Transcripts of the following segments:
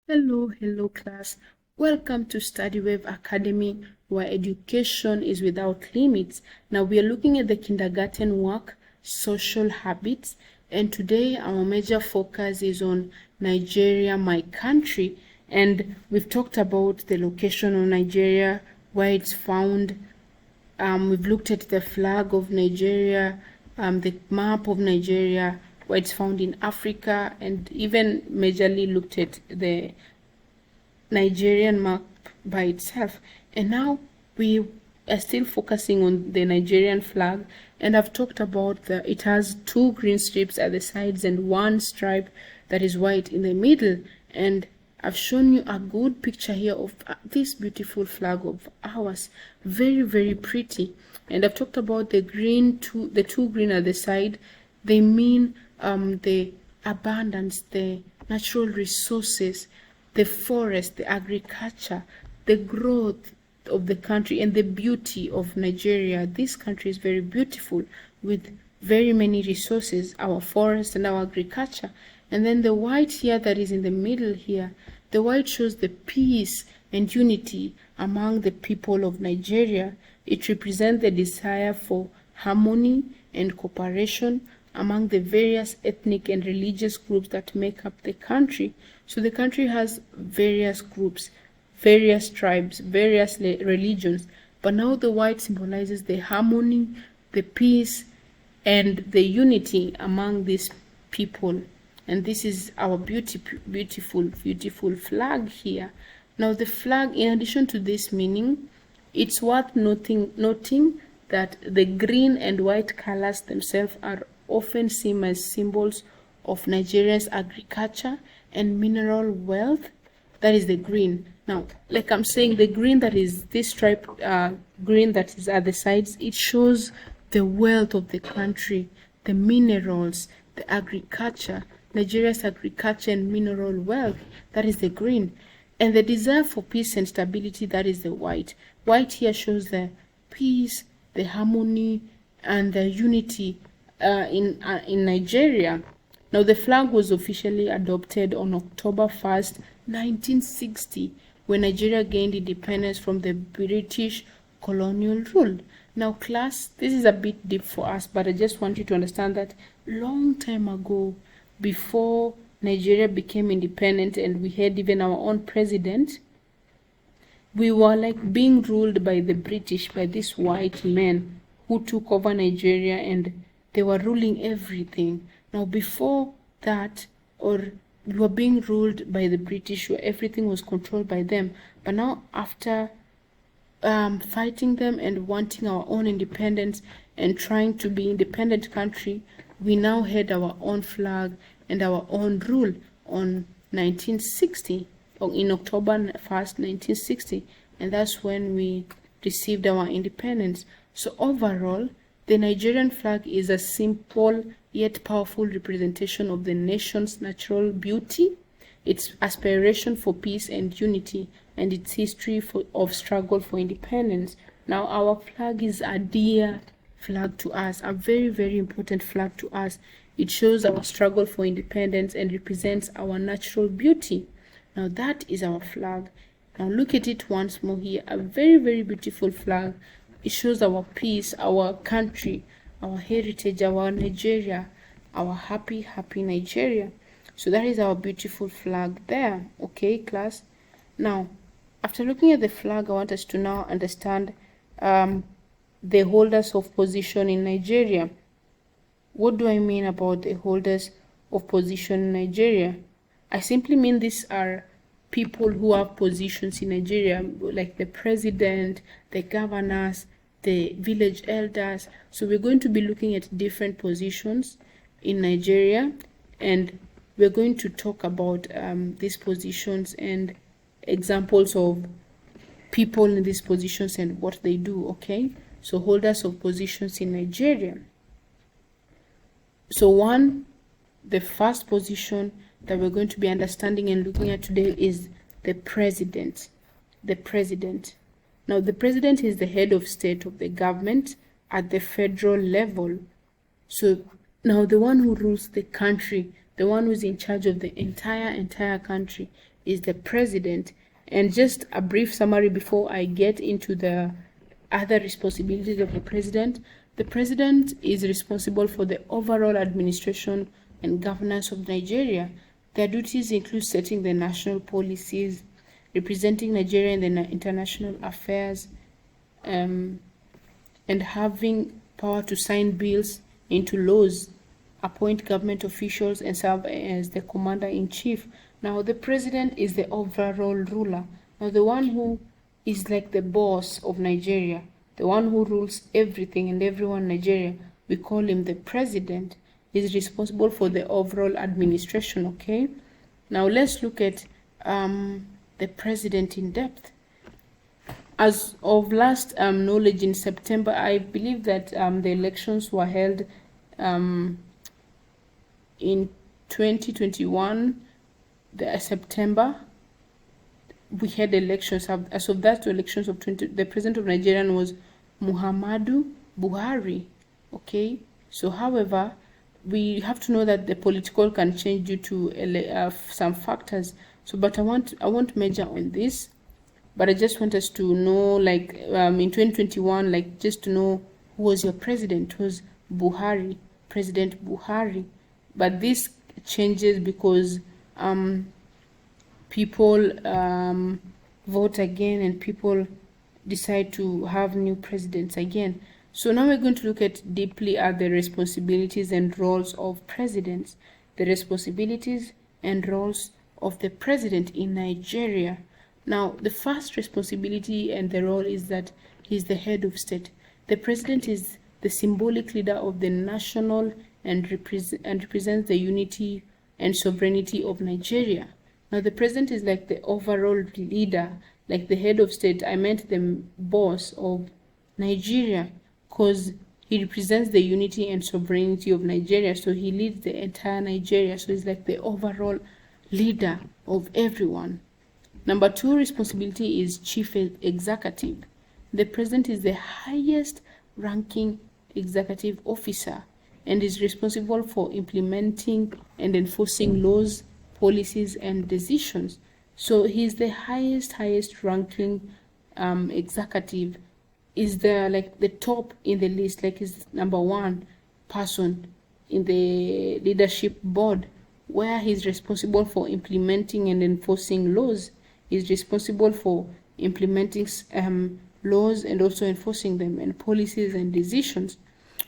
Hello class. Welcome to StudyWave Academy, where education is without limits. Now we are looking at the kindergarten work, social habits, and today our major focus is on Nigeria, my country. And we've talked about the location of Nigeria, where it's found. We've looked at the flag of Nigeria, the map of Nigeria, where it's found in Africa, and even majorly looked at the Nigerian map by itself. And now we are still focusing on the Nigerian flag, and I've talked about it has two green strips at the sides and one stripe that is white in the middle. And I've shown you a good picture here of this beautiful flag of ours. Very pretty. And I've talked about the two green at the side. They mean the abundance, the natural resources, the forest, the agriculture, the growth of the country, and the beauty of Nigeria. This country is very beautiful with very many resources, our forest and our agriculture. And then the white here that is in the middle here, the white shows the peace and unity among the people of Nigeria. It represents the desire for harmony and cooperation among the various ethnic and religious groups that make up the country. So the country has various groups, various tribes, various religions, but now the white symbolizes the harmony, the peace, and the unity among these people. And this is our beautiful flag here. Now the flag, in addition to this meaning, it's worth noting that the green and white colors themselves are often seen as symbols of Nigeria's agriculture and mineral wealth. That is the green. Now, like I'm saying, the green that is this stripe green that is at the sides, it shows the wealth of the country, the minerals, the agriculture, Nigeria's agriculture and mineral wealth. That is the green. And the desire for peace and stability, that is the white. White here shows the peace, the harmony, and the unity in Nigeria. Now the flag was officially adopted on October 1st, 1960, when Nigeria gained independence from the British colonial rule. Now class, this is a bit deep for us, but I just want you to understand that long time ago, before Nigeria became independent and we had even our own president, we were like being ruled by the British, by these white men who took over Nigeria, and they were ruling everything. Now before that, or we were being ruled by the British, where everything was controlled by them. But now after fighting them and wanting our own independence and trying to be independent country, we now had our own flag and our own rule on 1960, or in October 1st, 1960, and that's when we received our independence. So overall, the Nigerian flag is a simple yet powerful representation of the nation's natural beauty, its aspiration for peace and unity, and its history of struggle for independence. Now our flag is a dear flag to us, a very important flag to us. It shows our struggle for independence and represents our natural beauty. Now that is our flag. Now look at it once more here, a very beautiful flag. It shows our peace, our country, our heritage, our Nigeria, our happy Nigeria. So that is our beautiful flag there. Okay, class? Now, after looking at the flag, I want us to now understand the holders of position in Nigeria. What do I mean about the holders of position in Nigeria? I simply mean these are people who have positions in Nigeria, like the president, the governors, the village elders. So we're going to be looking at different positions in Nigeria, and we're going to talk about these positions and examples of people in these positions and what they do. Okay, so holders of positions in Nigeria. So the first position that we're going to be understanding and looking at today is the president. The president. Now, the president is the head of state of the government at the federal level. So now the one who rules the country the one who's in charge of the entire country is the president. And just a brief summary before I get into the other responsibilities of the president. The president is responsible for the overall administration and governance of Nigeria. Their duties include setting the national policies, representing Nigeria in the international affairs, and having power to sign bills into laws, appoint government officials, and serve as the commander-in-chief. Now, the president is the overall ruler. Now, the one who is like the boss of Nigeria, the one who rules everything and everyone in Nigeria, we call him the president. He's responsible for the overall administration, okay? Now, let's look at the president in depth. As of last knowledge in September, I believe that the elections were held in 2021, September. We had elections. As of that, elections of the president of Nigeria was Muhammadu Buhari. Okay, so however, we have to know that the political can change due to some factors. So, but I won't major on this. But I just want us to know, like, in 2021, like, just to know who was your president. It was Buhari, President Buhari. But this changes because people vote again and people decide to have new presidents again. So now we're going to look at deeply at the responsibilities and roles of presidents, the responsibilities and roles of the president in Nigeria. Now, the first responsibility and the role is that he's the head of state. The president is the symbolic leader of the national and represents the unity and sovereignty of Nigeria. Now, the president is like the overall leader, like the head of state. I meant the boss of Nigeria, because he represents the unity and sovereignty of Nigeria. So he leads the entire Nigeria. So he's like the overall leader of everyone. Number two responsibility is chief executive. The president is the highest ranking executive officer and is responsible for implementing and enforcing laws, policies, and decisions. So he's the highest ranking executive, is the top in the list, like is number one person in the leadership board, where he's responsible for implementing and enforcing laws. Is responsible for implementing laws and also enforcing them, and policies and decisions.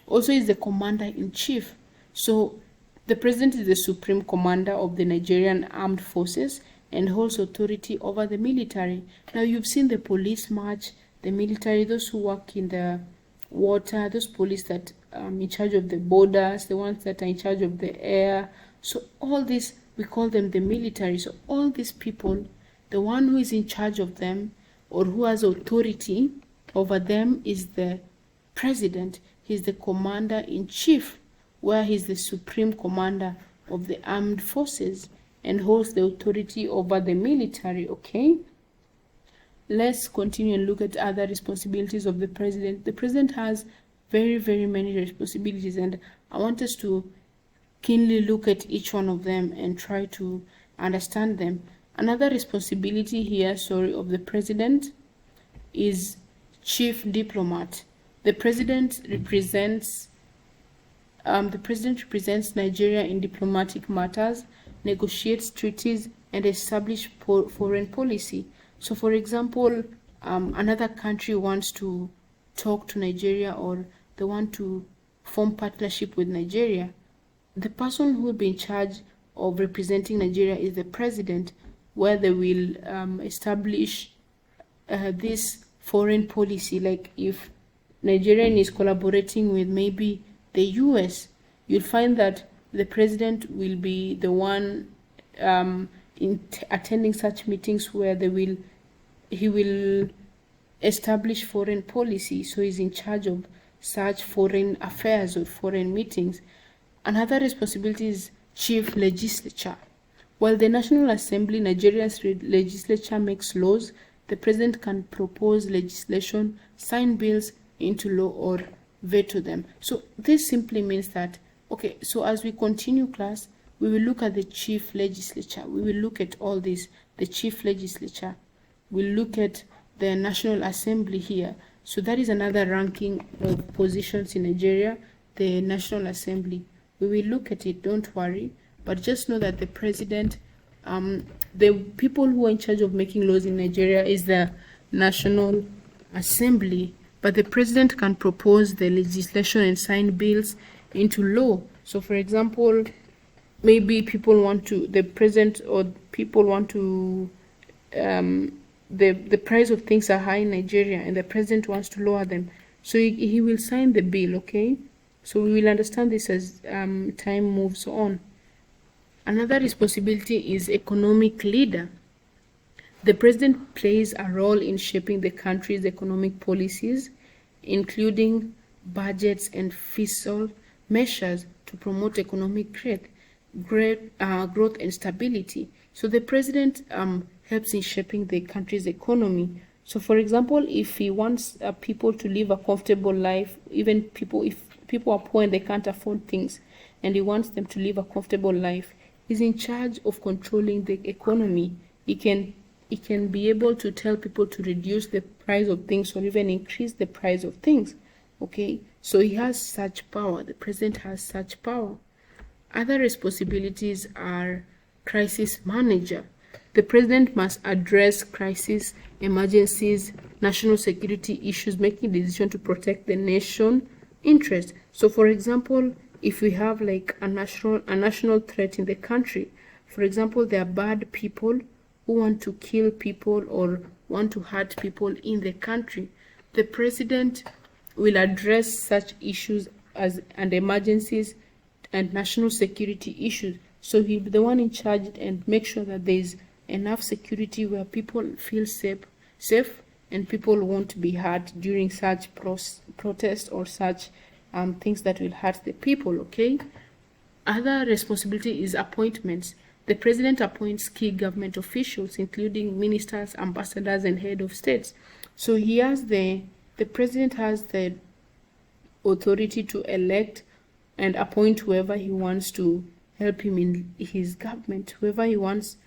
Also is the commander-in-chief. So the president is the supreme commander of the Nigerian armed forces and holds authority over the military. Now you've seen the police march, the military, those who work in the water, those police that are in charge of the borders, the ones that are in charge of the air. So all this, we call them the military. So all these people, the one who is in charge of them or who has authority over them is the president. He's the commander-in-chief, where he's the supreme commander of the armed forces and holds the authority over the military, okay? Let's continue and look at other responsibilities of the president. The president has very many responsibilities, and I want us to keenly look at each one of them and try to understand them. Another responsibility here, of the president is chief diplomat. The president represents Nigeria in diplomatic matters, negotiates treaties, and establishes foreign policy. So, for example, another country wants to talk to Nigeria, or they want to form partnership with Nigeria. The person who will be in charge of representing Nigeria is the president, where they will establish this foreign policy. Like if Nigerian is collaborating with maybe the US, you'll find that the president will be the one attending such meetings where he will establish foreign policy. So he's in charge of such foreign affairs or foreign meetings. Another responsibility is chief legislature. While the National Assembly, Nigeria's legislature, makes laws, the president can propose legislation, sign bills into law, or veto them. So this simply means that, okay, so as we continue class, We will look at the chief legislature. We will look at all this, the chief legislature. We'll look at the National Assembly here. So that is another ranking of positions in Nigeria, the National Assembly. We will look at it, don't worry. But just know that the president, the people who are in charge of making laws in Nigeria is the National Assembly. But the president can propose the legislation and sign bills into law. So for example, maybe people want to, the president or people want to, the price of things are high in Nigeria and the president wants to lower them. So he will sign the bill, okay? So we will understand this as time moves on. Another responsibility is economic leader. The president plays a role in shaping the country's economic policies, including budgets and fiscal measures to promote economic growth and stability. So the president helps in shaping the country's economy. So for example, if he wants people to live a comfortable life, even people, if people are poor and they can't afford things, and he wants them to live a comfortable life, he's in charge of controlling the economy. He can be able to tell people to reduce the price of things or even increase the price of things. Okay, so he has such power. The president has such power. Other responsibilities are crisis manager. The president must address crisis, emergencies, national security issues, making decisions to protect the nation interest. So for example, if we have like a national threat in the country, for example, there are bad people who want to kill people or want to hurt people in the country, the president will address such issues and emergencies and national security issues. So he'll be the one in charge and make sure that there's enough security where people feel safe and people won't be hurt during such protests or such things that will hurt the people, okay? Other responsibility is appointments. The president appoints key government officials, including ministers, ambassadors, and head of states. So he has the president has the authority to elect and appoint whoever he wants to help him in his government, whoever he wants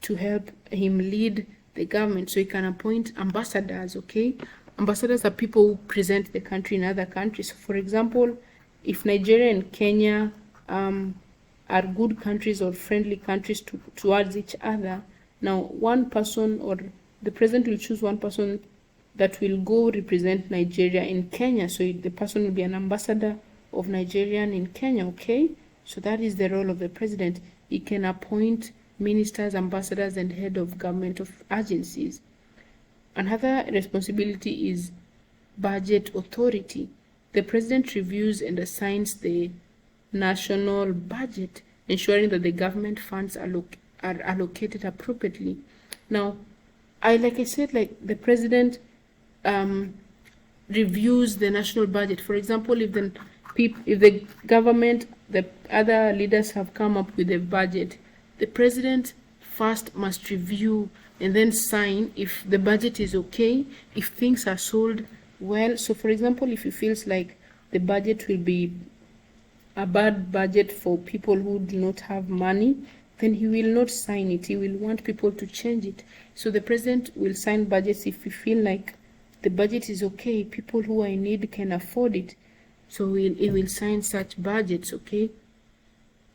to help him lead the government. So he can appoint ambassadors, okay? Ambassadors are people who present the country in other countries. So for example, if Nigeria and Kenya are good countries or friendly countries towards each other, now one person or the president will choose one person that will go represent Nigeria in Kenya. So the person will be an ambassador of Nigerian in Kenya, okay? So that is the role of the president. He can appoint ministers, ambassadors, and head of government of agencies. Another responsibility is budget authority. The president reviews and assigns the national budget, ensuring that the government funds are allocated appropriately. Now, like I said, the president reviews the national budget. For example, if the government, the other leaders have come up with a budget, the president first must review and then sign if the budget is okay, if things are sold well. So for example, if he feels like the budget will be a bad budget for people who do not have money, then he will not sign it. He will want people to change it. So the president will sign budgets if he feel like the budget is okay, people who are in need can afford it. So he will sign such budgets, okay?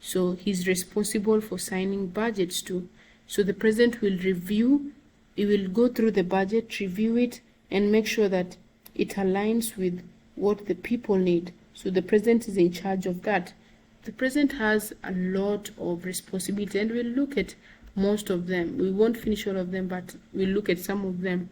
So he's responsible for signing budgets too. So the president will review, he will go through the budget, review it, and make sure that it aligns with what the people need. So the president is in charge of that. The president has a lot of responsibility, and we'll look at most of them. We won't finish all of them, but we'll look at some of them.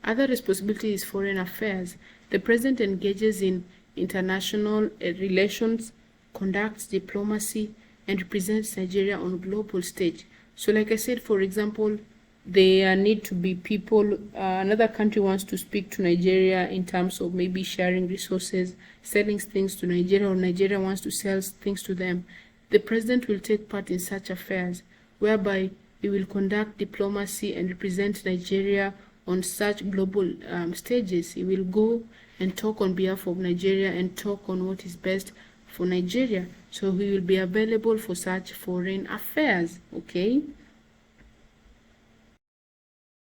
Other responsibility is foreign affairs. The president engages in international relations, conducts diplomacy, and represents Nigeria on global stage. So like I said, for example, there need to be people, another country wants to speak to Nigeria in terms of maybe sharing resources, selling things to Nigeria, or Nigeria wants to sell things to them. The president will take part in such affairs, whereby he will conduct diplomacy and represent Nigeria on such global stages. He will go and talk on behalf of Nigeria and talk on what is best for Nigeria, so he will be available for such foreign affairs. Okay,